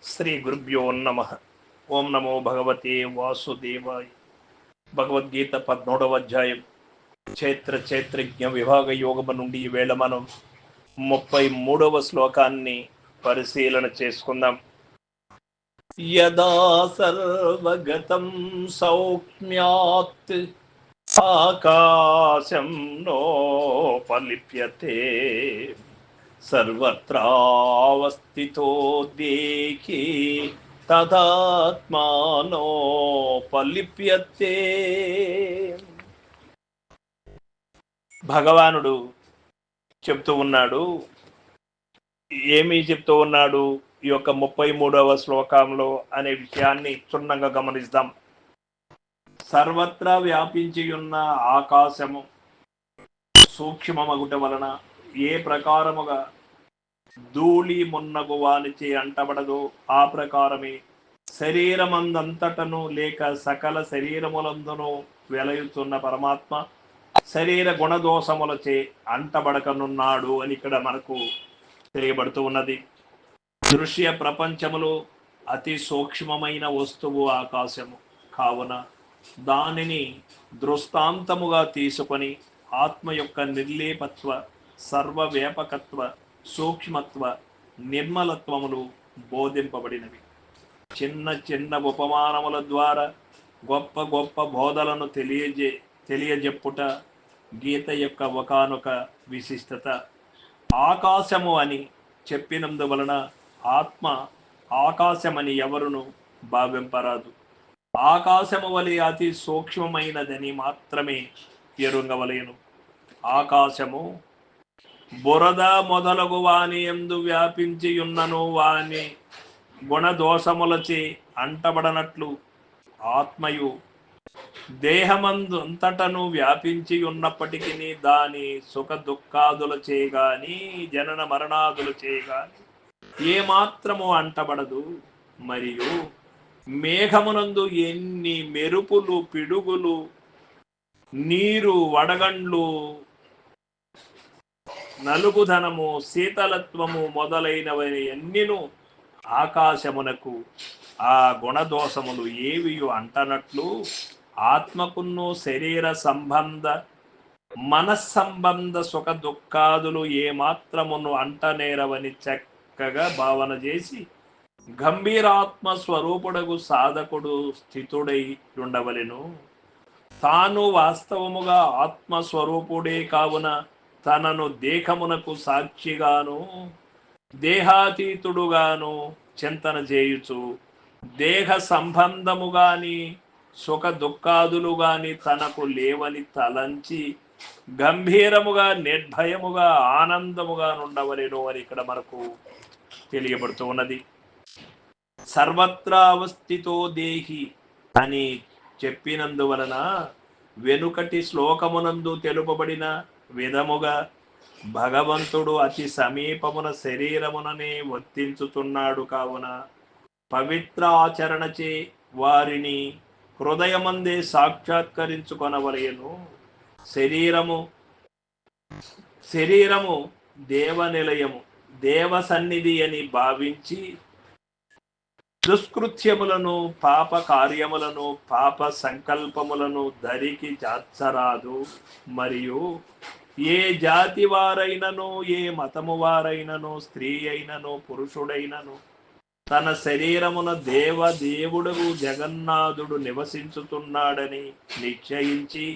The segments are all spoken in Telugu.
శ్రీ గురుభ్యో నమ. ఓం నమో భగవతే వాసుదేవాయ. భగవద్గీత 14వ అధ్యాయం చైత్రజ్ఞ విభాగ యోగము నుండి ఈవేళ మనం 33వ శ్లోకాన్ని పరిశీలన చేసుకుందాం. యదా సర్వగతం సౌక్ష్మ్యాత్ ఆకాశం నోపలిప్యతే సర్వత్రావస్థితో దేహి తదాత్మానోపలిప్యతే. భగవానుడు చెప్తూ ఉన్నాడు. ఏమి చెప్తూ ఉన్నాడు ఈ యొక్క 33వ శ్లోకంలో అనే విషయాన్ని క్షుణ్ణంగా గమనిద్దాం. సర్వత్రా వ్యాపించి ఉన్న ఆకాశము సూక్ష్మమగుట వలన ఏ ప్రకారముగా ధూళి మున్నగు వానిచే అంటబడదో ఆ ప్రకారమే శరీరమందంతటను లేక సకల శరీరములందును వెలయుతున్న పరమాత్మ శరీర గుణదోషములచే అంటబడకనున్నాడు అని ఇక్కడ మనకు తెలియబడుతూ ఉన్నది. దృశ్య ప్రపంచములో అతి సూక్ష్మమైన వస్తువు ఆకాశము కావున దానిని దృష్టాంతముగా తీసుకొని ఆత్మ యొక్క నిర్లేపత్వ, సర్వవ్యాపకత్వ, సూక్ష్మత్వ, నిర్మలత్వములు బోధింపబడినవి. చిన్న చిన్న ఉపమానముల ద్వారా గొప్ప గొప్ప బోధలను తెలియజెప్పుట గీత యొక్క ఒకానొక విశిష్టత. ఆకాశము అని చెప్పినందువలన ఆత్మ ఆకాశమని ఎవరును భావింపరాదు. ఆకాశము వలె అతి సూక్ష్మమైనదని మాత్రమే ఎరుంగవలేను. ఆకాశము బురద మొదలగు వాని యందు వ్యాపించి ఉన్నను వాని గుణదోషములచే అంటబడనట్లు ఆత్మయు దేహమందు అంతటను వ్యాపించి ఉన్నప్పటికీ దాని సుఖ దుఃఖాదులచే గాని జనన మరణాదులచే గాని ఏమాత్రము అంటబడదు. మరియు మేఘమునందు ఎన్ని మెరుపులు, పిడుగులు, నీరు, వడగండ్లు, నలుగుదనము, శీతలత్వము మొదలైనవి ఎన్నిను ఆకాశమునకు ఆ గుణదోషములు ఏవియు అంటనట్లు ఆత్మకును శరీర సంబంధ మనస్సంబంధ సుఖ దుఃఖాదులు ఏమాత్రమును అంటనేరవని చక్కగా భావన చేసి గంభీరాత్మ స్వరూపుడగు సాధకుడు స్థితుడై ఉండవలెను. తాను వాస్తవముగా ఆత్మస్వరూపుడే కావున తనను దేహమునకు సాక్షిగాను దేహాతీతుడుగాను చింతన చేయుచు దేహ సంబంధము గాని సుఖ దుఃఖాదులు గాని తనకు లేవని తలంచి గంభీరముగా నిర్భయముగా ఆనందముగా నుండవలెను అని ఇక్కడ మనకు తెలియబడుతూ ఉన్నది. సర్వత్రా అవస్థితో దేహి అని చెప్పినందువలన వెనుకటి శ్లోకమునందు తెలుపబడిన విధముగా భగవంతుడు అతి సమీపమున శరీరముననే వర్తించుతున్నాడు. కావున పవిత్ర ఆచరణచే వారిని హృదయమందే సాక్షాత్కరించుకొనవలెను. శరీరము దేవనిలయము, దేవ సన్నిధి అని భావించి దుష్కృత్యములను, పాప కార్యములను, పాప సంకల్పములను ధరికి చాచరాదు. మరియు ఏ జాతి వారైనను, ఏ మతము వారైనను, స్త్రీ అయినను, పురుషుడైనను తన శరీరమున దేవుడగు జగన్నాథుడు నివసించుతున్నాడని నిశ్చయించి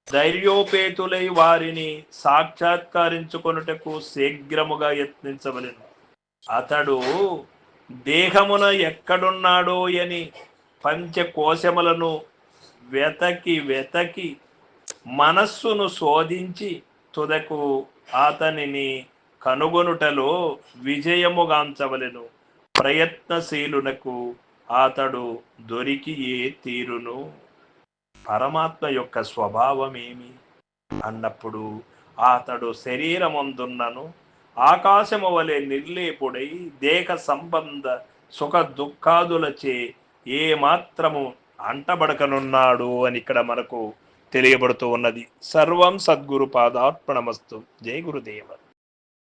ధైర్యోపేతులై వారిని సాక్షాత్కరించుకొనుటకు శీఘ్రముగా యత్నించవలెను. అతడు దేహమున ఎక్కడున్నాడో అని పంచకోశములను వెతకి మనస్సును శోధించి తుదకు అతనిని కనుగొనుటలో విజయముగాంచవలెను. ప్రయత్నశీలునకు అతడు దొరికి ఏ తీరును. పరమాత్మ యొక్క స్వభావమేమి అన్నప్పుడు అతడు శరీరమందున్నను ఆకాశము వలె నిర్లేపుడై దేహ సంబంధ సుఖ దుఃఖాదులచే ఏ మాత్రము అంటబడకనున్నాడు అని ఇక్కడ మనకు తెలియబడుతూ ఉన్నది. సర్వం సద్గురు పాదార్పణమస్తు. జై గురుదేవ.